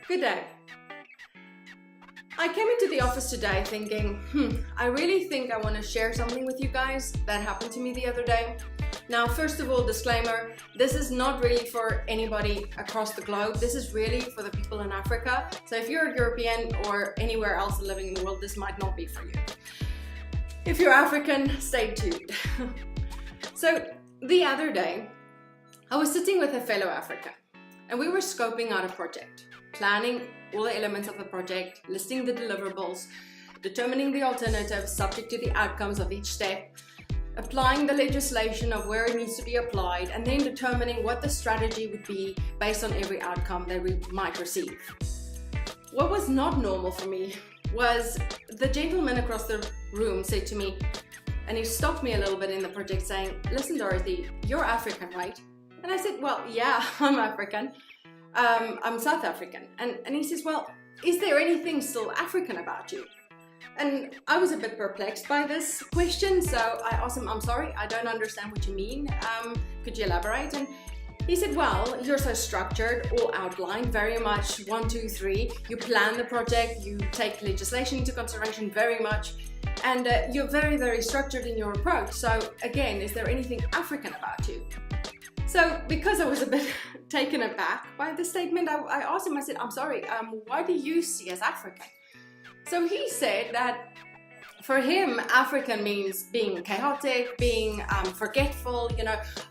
Good day. I came into the office today thinking, I really think I want to share something with you guys that happened to me the other day. Now, first of all, disclaimer, this is not really for anybody across the globe. This is really for the people in Africa. So if you're a European or anywhere else living in the world, this might not be for you. If you're African, stay tuned. So the other day, I was sitting with a fellow African and we were scoping out a project, planning all the elements of the project, listing the deliverables, determining the alternatives subject to the outcomes of each step, applying the legislation of where it needs to be applied, and then determining what the strategy would be based on every outcome that we might receive. What was not normal for me was the gentleman across the room said to me, and he stopped me a little bit in the project saying, "Listen, Dorothy, you're African, right?" And I said, "Well, yeah, I'm African. I'm South African." And he says, "Well, is there anything still African about you?" And I was a bit perplexed by this question, so I asked him, "I'm sorry, I don't understand what you mean. Could you elaborate?" And he said, "Well, you're so structured, all outlined, very much 1, 2, 3. You plan the project, you take legislation into consideration very much, and you're very, very structured in your approach. So again, is there anything African about you?" So because I was a bit taken aback by the statement, I asked him, I said, "I'm sorry, what do you see as African?" So he said that for him, African means being chaotic, being forgetful,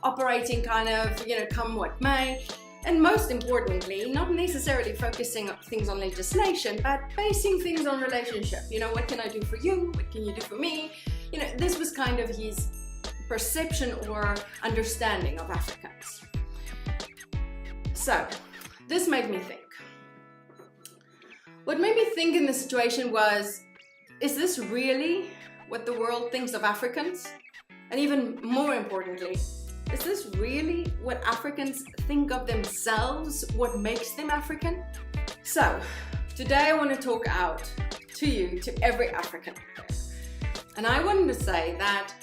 operating kind of, come what may. And most importantly, not necessarily focusing on things on legislation, but basing things on relationship. What can I do for you? What can you do for me? This was kind of his perception or understanding of Africans. So this made me think. What made me think in this situation was, is this really what the world thinks of Africans? And even more importantly, is this really what Africans think of themselves, what makes them African? So today I want to talk out to you, to every African out there. And I wanted to say that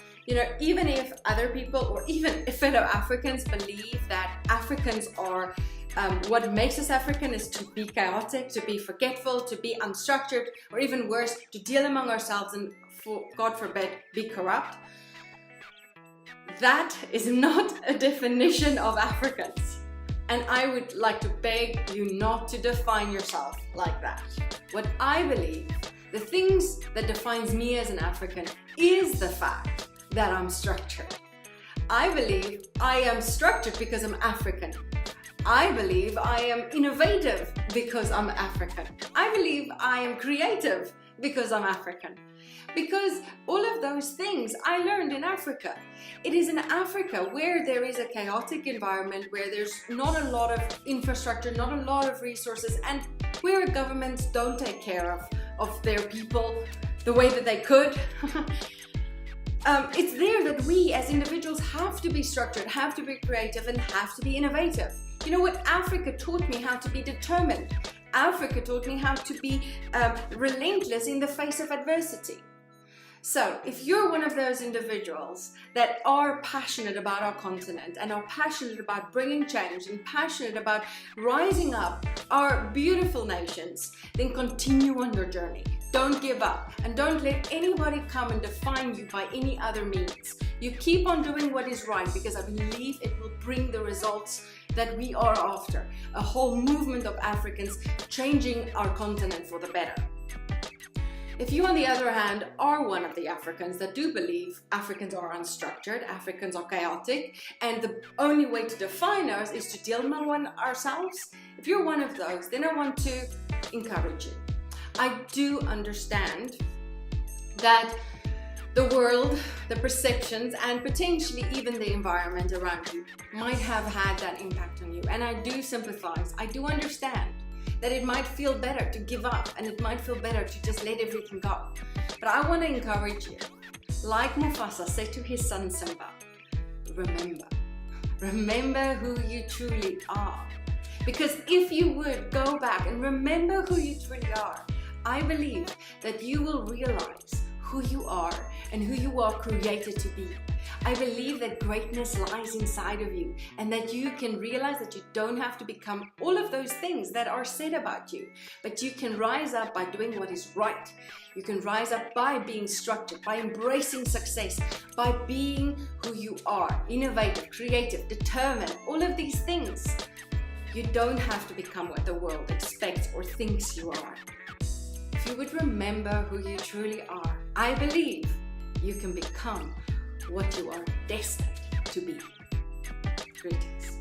even if other people or even fellow Africans believe that Africans are what makes us African is to be chaotic, to be forgetful, to be unstructured, or even worse, to deal among ourselves and, God forbid, be corrupt. That is not a definition of Africans. And I would like to beg you not to define yourself like that. What I believe, the things that defines me as an African is the fact that I'm structured. I believe I am structured because I'm African. I believe I am innovative because I'm African. I believe I am creative because I'm African. Because all of those things I learned in Africa. It is in Africa where there is a chaotic environment, where there's not a lot of infrastructure, not a lot of resources, and where governments don't take care of their people the way that they could. It's there that we as individuals have to be structured, have to be creative, and have to be innovative. You know what? Africa taught me how to be determined. Africa taught me how to be relentless in the face of adversity. So if you're one of those individuals that are passionate about our continent and are passionate about bringing change and passionate about rising up our beautiful nations, then continue on your journey. Don't give up, and don't let anybody come and define you by any other means. You keep on doing what is right, because I believe it will bring the results that we are after. A whole movement of Africans changing our continent for the better. If you, on the other hand, are one of the Africans that do believe Africans are unstructured, Africans are chaotic, and the only way to define us is to deal among ourselves, if you're one of those, then I want to encourage you. I do understand that the world, the perceptions, and potentially even the environment around you might have had that impact on you. And I do sympathize. I do understand that it might feel better to give up, and it might feel better to just let everything go. But I want to encourage you, like Mufasa said to his son Simba, remember who you truly are. Because if you would go back and remember who you truly are, I believe that you will realize who you are and who you are created to be. I believe that greatness lies inside of you and that you can realize that you don't have to become all of those things that are said about you, but you can rise up by doing what is right. You can rise up by being structured, by embracing success, by being who you are, innovative, creative, determined, all of these things. You don't have to become what the world expects or thinks you are. If you would remember who you truly are, I believe you can become what you are destined to be. Greetings.